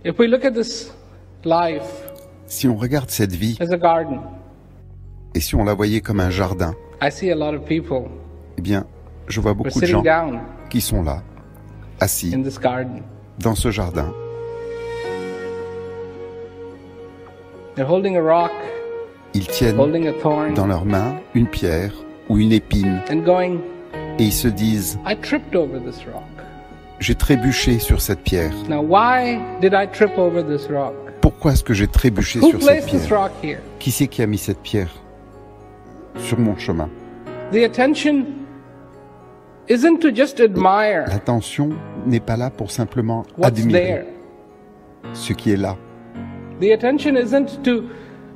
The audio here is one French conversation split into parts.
If we look at this life Si on regarde cette vie, as a garden, et si on la voyait comme un jardin, I see a lot of people eh bien, je vois who are beaucoup de sitting gens down qui sont là, assis, in this garden. dans ce jardin. They're holding a rock, Ils tiennent holding a thorn, dans leurs mains une pierre ou une épine, and going, et ils se disent I tripped over this rock. « J'ai trébuché sur cette pierre. Now, why did I trip over this rock? Pourquoi est-ce que j'ai trébuché Who sur cette placed this pierre? rock here? Qui c'est qui a mis cette pierre sur mon chemin ?» The attention isn't to just admire L'attention n'est pas là pour simplement what's admirer there. ce qui est là. The attention isn't to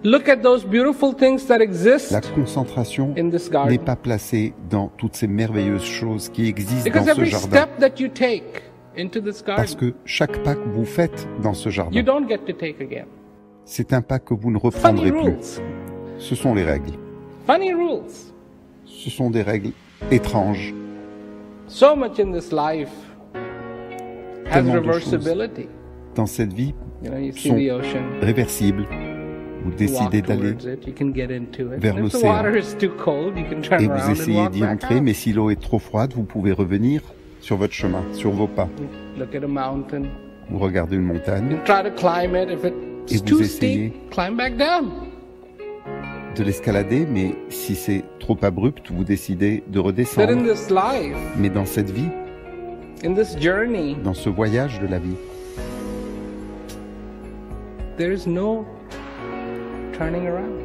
look at those beautiful things that exist La concentration in this n'est garden. pas placée dans toutes ces merveilleuses choses qui existent Because dans ce every jardin. step that you take into this Parce garden, que chaque pas que vous faites dans ce you jardin, don't get to take again. c'est un pas que vous ne Funny reprendrez plus. rules. Ce sont les règles. Funny rules. Ce sont des règles étranges. So much in this life has Tellement de choses. reversibility. Dans cette vie, You know, you see sont the ocean. réversibles. Vous Walk décidez d'aller towards it, you can get into it. vers And if the l'océan. water is too cold, you can turn et vous around and essayez walk d'y back entrer, out. mais si l'eau est trop froide, vous pouvez revenir sur votre chemin, sur vos pas. Look at a mountain. Vous regardez une montagne, You try to climb it. If Et it's vous too essayez. steep, climb back down. de l'escalader, mais si c'est trop abrupt, vous décidez de That in redescendre. this life, Mais dans cette vie, in this journey, dans ce voyage de la vie, there is no turning around.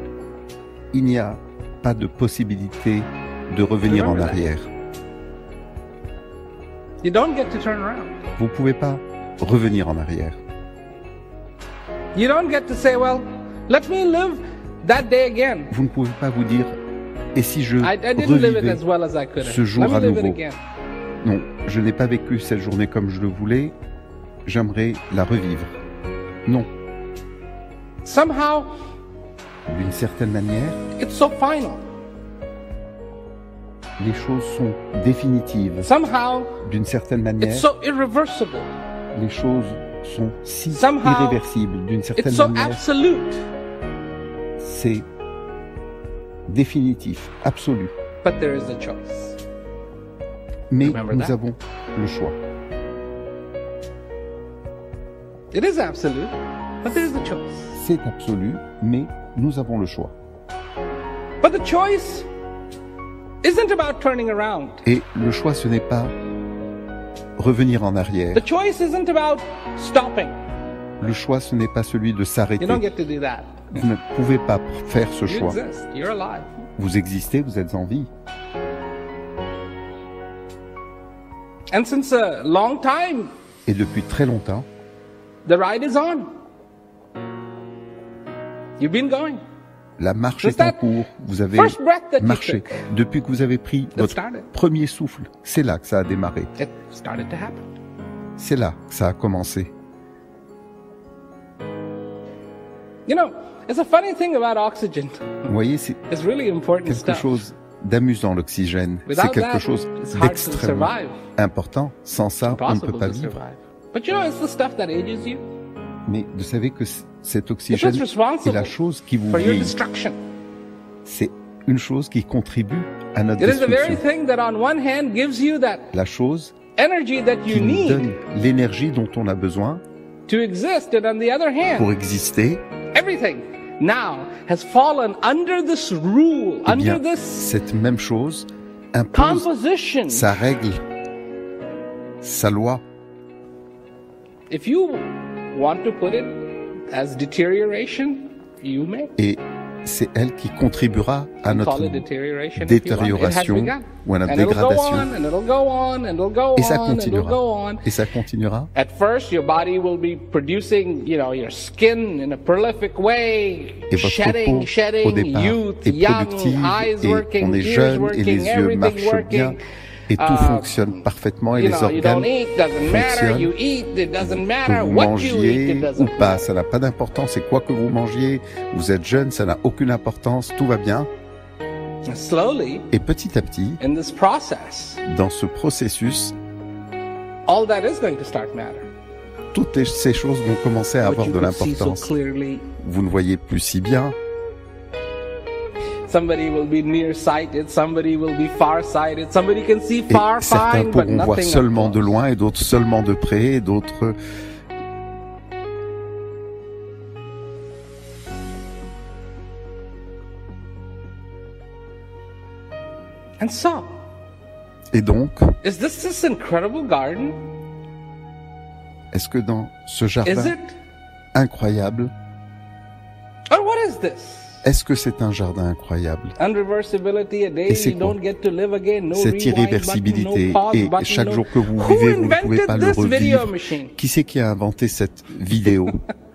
il n'y a pas de possibilité de revenir en Remember that. arrière. You don't get to turn around. Vous ne pouvez pas revenir en arrière. You don't get to say, well, let me live that day again. Vous ne pouvez pas vous dire, et si je I didn't live it revivais as well as I could ce have. jour Let me à live it nouveau. again. Non, je n'ai pas vécu cette journée comme je le voulais, j'aimerais la revivre. Non, Somehow, d'une certaine manière, it's so final. les choses sont définitives. Somehow, D'une certaine manière, it's so irreversible. les choses sont si Somehow, irréversibles. D'une certaine It's so manière, absolute. c'est définitif, absolu. But there is a choice. Mais Remember nous that. avons le choix. It is absolute, but there is a choice. C'est absolu, mais nous avons le choix. But the choice isn't about turning around. Et le choix, ce n'est pas revenir en arrière. The choice isn't about stopping. Le choix, ce n'est pas celui de You s'arrêter. don't get to do that. Vous ne pouvez pas faire ce You choix. exist. You're alive. Vous existez, vous êtes en vie. And since a long time, Et depuis très longtemps, the ride is on. You've been going. la marche Just est en that cours. Vous avez first breath that you marché. took. Depuis que vous avez pris votre started. premier souffle, c'est là que ça a démarré. It started to happen. C'est là que ça a commencé. You know, it's a funny thing about oxygen. Vous voyez, c'est It's really important quelque stuff. chose d'amusant, l'oxygène. C'est Without quelque that, chose it's hard to d'extrêmement survive. important. Sans ça, on ne peut Impossible pas to vivre. survive. But you know, it's the stuff that ages you. Mais vous savez que cet It's oxygène what's est responsible la chose qui vous for your vieillit. destruction. C'est une chose qui contribue à notre It is the very destruction. thing that on one hand gives you that La chose energy that you qui nous need donne l'énergie dont on a besoin to exist, and on the other pour hand, exister, everything now has fallen under this rule, eh under bien, this cette même chose impose composition. sa règle, sa loi. If you want to put it as deterioration, you may. Et c'est elle qui contribuera à notre Call it deterioration if you want. It has détérioration begun. ou à notre And it'll go dégradation. on, and it'll go on, and it'll go Et ça on, and it'll go continuera. on. Et ça continuera. At first, your body will be producing, your skin in a prolific way, Et votre shedding, peau, shedding, au départ, youth, est young, productive eyes et working, on est ears jeune et working, les yeux everything marchent bien working. et tout fonctionne parfaitement et les You organes don't eat, doesn't matter. fonctionnent. You eat, it doesn't Que matter. vous What you eat, mangiez it ou doesn't pas, matter. ça n'a pas d'importance. C'est quoi que vous mangiez, vous êtes jeune, ça n'a aucune importance, tout va bien. And slowly, Et petit à petit, in this process, dans ce processus, all that is going to start matter. toutes ces choses vont commencer à avoir what de you could see so l'importance. clearly. Vous ne voyez plus si bien. Somebody will be nearsighted, somebody will be farsighted, somebody can see Et far certains fine, but pourront voir nothing seulement up de close. loin et d'autres seulement de près et d'autres... And so, Et donc, is this incredible garden? est-ce que dans ce Is jardin it? incroyable, Or what is this? est-ce que c'est un jardin incroyable? Unreversibility, a day Et c'est you quoi? don't get to live again, no Cette rewind irréversibilité button, no pause et button, chaque no... jour que vous Who vivez, vous ne pouvez pas invented le this video revivre. machine? Qui c'est qui a inventé cette vidéo,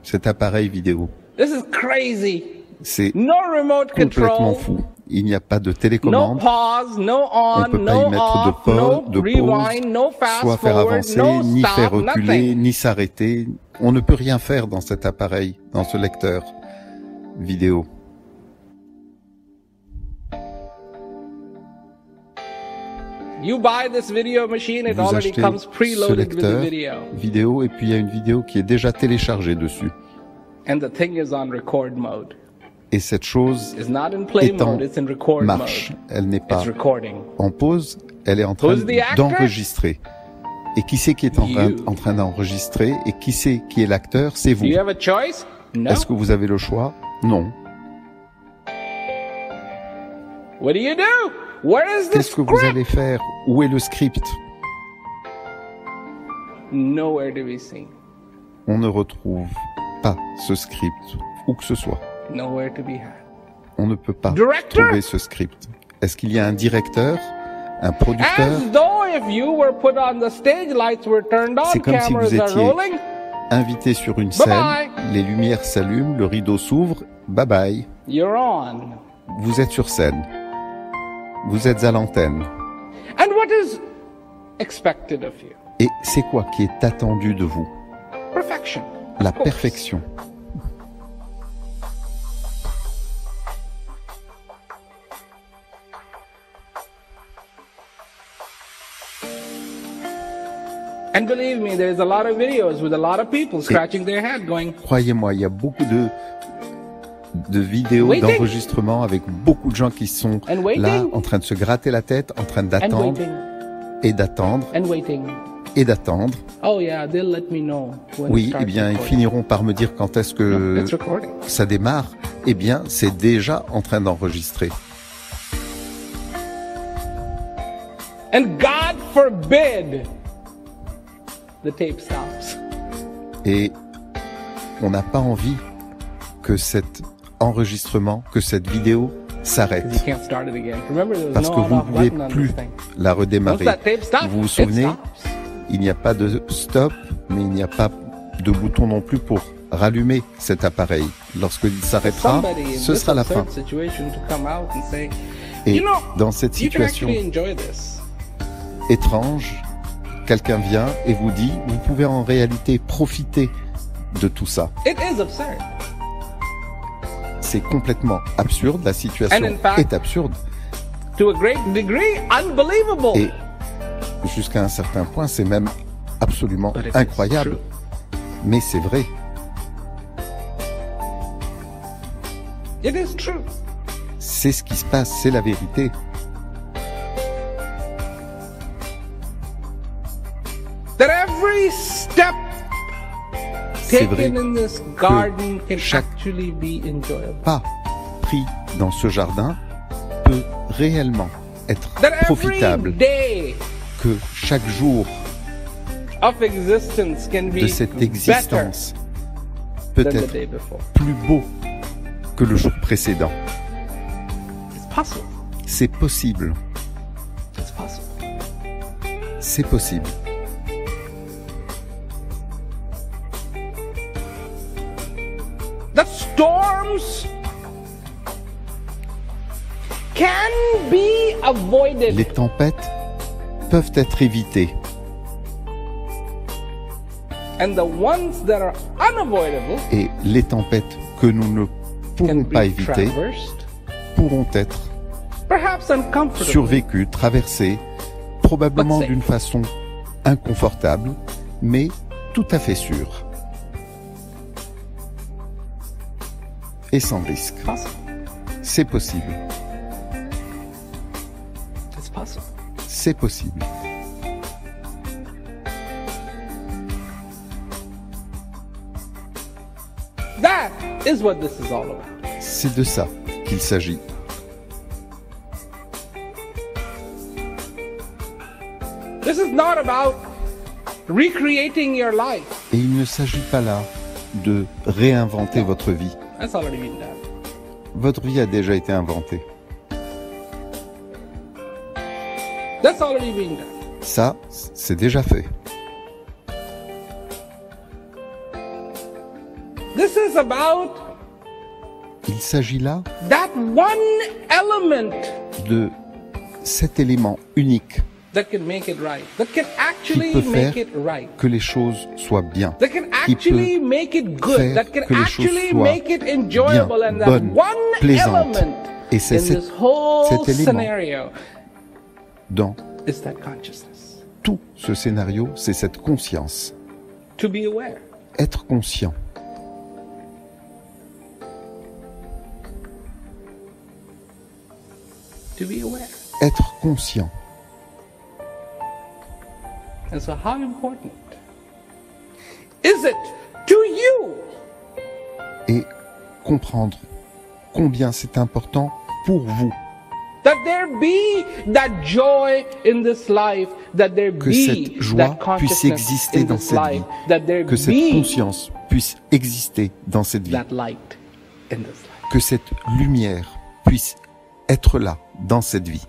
cet appareil vidéo? This is crazy. C'est No remote complètement control, fou. Il n'y a pas de no télécommande. pause, no On on, peut pas no y mettre off, no de rewind, no pause, fast soit faire forward, avancer, no ni faire stop, reculer, nothing. ni s'arrêter. On ne peut rien faire dans cet appareil, dans ce lecteur vidéo. You buy this video machine, it Vous already achetez comes ce preloaded with the lecteur video. vidéo et puis il y a une vidéo qui est déjà téléchargée dessus. And the thing is on record mode. Et cette chose It's not in play est en mode, it's in record marche. mode. Elle n'est pas It's recording. en pause, elle est en train Who's the actor? d'enregistrer. Et qui c'est qui est You. en train d'enregistrer et qui c'est qui est l'acteur? C'est vous. Do you have a choice? No. Est-ce que vous avez le choix? Non. What do you do? Where is the Qu'est-ce que vous script? allez faire? Où est le script? Nowhere to be seen. On ne retrouve pas ce script, où que ce soit. Nowhere to be had. On ne peut pas Director? trouver ce script. Est-ce qu'il y a un directeur? Un producteur? As though if you were put on the stage, lights were turned on, C'est comme si cameras vous are étiez rolling. Invité sur une scène, Bye-bye. les lumières s'allument, le rideau s'ouvre, bye bye. You're on. Vous êtes sur scène. Vous êtes à l'antenne. And what is expected of you? Et c'est quoi qui est attendu de vous? Perfection. La Of course. perfection. And believe me, there's a lot of videos with a lot of people scratching their head going, Croyez-moi, il y a beaucoup de vidéos, Waiting. d'enregistrements avec beaucoup de gens qui sont And waiting. là, en train de se gratter la tête, en train and d'attendre waiting, et d'attendre and waiting. et d'attendre. Oh yeah, they'll let me know when it Oui, starts eh bien, ils recording. finiront par me dire quand est-ce que It's recording. ça démarre. Eh bien, c'est déjà en train d'enregistrer. And God forbid the tape stops. Et on n'a pas envie que cet enregistrement, que cette vidéo s'arrête. You can't start it again. Remember, there's Parce no que vous ne on-off pouvez button on plus this thing. la Once redémarrer. that tape stops, Vous vous it souvenez, stops. il n'y a pas de stop, mais il n'y a pas de bouton non plus pour rallumer cet appareil. Lorsqu'il s'arrêtera, Somebody in ce this sera la fin. absurd situation to come out and say, Et you know, dans cette you can situation actually enjoy this. étrange, quelqu'un vient et vous dit, vous pouvez en réalité profiter de tout ça. It is absurd. C'est complètement absurde, la situation And in fact- est absurde. To a great degree, unbelievable. Et jusqu'à un certain point, c'est même absolument But it is incroyable. true. Mais c'est vrai. It is true. C'est ce qui se passe, c'est la vérité. That every step C'est vrai taken in this garden can chaque actually be enjoyable. pas pris dans ce jardin peut réellement être That every profitable, day que chaque jour of existence can be de cette better existence peut than the être day before. plus beau que le jour précédent. It's possible. C'est possible, It's possible. c'est possible. The storms can be avoided. Les tempêtes peuvent être évitées And the ones that are unavoidable et les tempêtes que nous ne can pourrons be pas éviter traversed, pourront être perhaps uncomfortable. survécues, traversées, probablement But safe. d'une façon inconfortable, mais tout à fait sûr et sans risque. Possible. C'est possible. It's possible. C'est possible. That is what this is all about. C'est de ça qu'il s'agit. This is not about recreating your life. Et il ne s'agit pas là de réinventer votre vie. That's already been done. Votre vie a déjà été inventée. That's already been done. Ça, c'est déjà fait. This is about Il s'agit là that one element de cet élément unique that can make it right. That can qui actually peut faire make it right. que les choses soient bien, That can qui actually peut make it good. faire That can que les choses actually soient make it enjoyable. bien, And that bonnes, one plaisantes. element Et c'est in this whole cet élément scenario dans is that consciousness. tout ce scénario, c'est cette conscience. To be aware. Être conscient. To be aware. Être conscient. And so how important is it to you Et comprendre combien c'est important pour vous that there be that joy in this life, that there que be cette joie that puisse consciousness exister in dans this cette life, vie, that there que cette be conscience puisse exister dans cette vie, that light in this life. que cette lumière puisse être là dans cette vie.